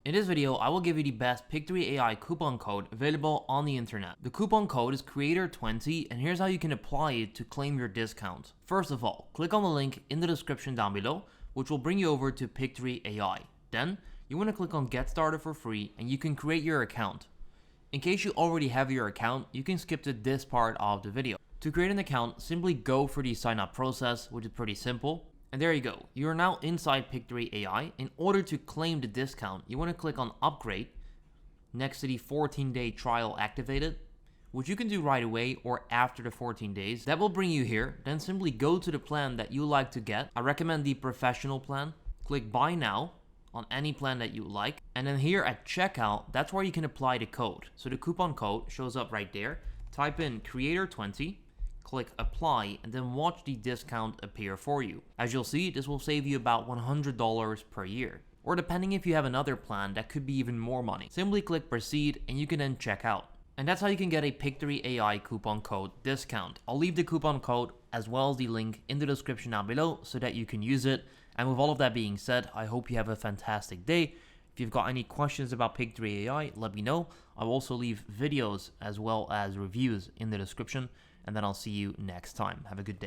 In this video, I will give you the best pictory.ai coupon code available on the internet. The coupon code is creator20 and here's how you can apply it to claim your discount. First of all, click on the link in the description down below, which will bring you over to pictory.ai. Then, you want to click on get started for free and you can create your account. In case you already have your account, you can skip to this part of the video. To create an account, simply go for the sign up process, which is pretty simple. And there you go, you are now inside pictory.ai. In order to claim the discount, you want to click on upgrade next to the 14-day trial activated, which you can do right away or after the 14 days. That will bring you here. Then simply go to the plan that you like to get. I recommend the professional plan. Click buy now on any plan that you like. And then here at checkout, that's where you can apply the code. So the coupon code shows up right there. Type in creator20. Click apply and then watch the discount appear for you. As you'll see, this will save you about $100 per year. Or depending if you have another plan, that could be even more money. Simply click proceed and you can then check out. And that's how you can get a pictory.ai coupon code discount. I'll leave the coupon code as well as the link in the description down below so that you can use it. And with all of that being said, I hope you have a fantastic day. If you've got any questions about pictory.ai, let me know. I'll also leave videos as well as reviews in the description. And then I'll see you next time. Have a good day.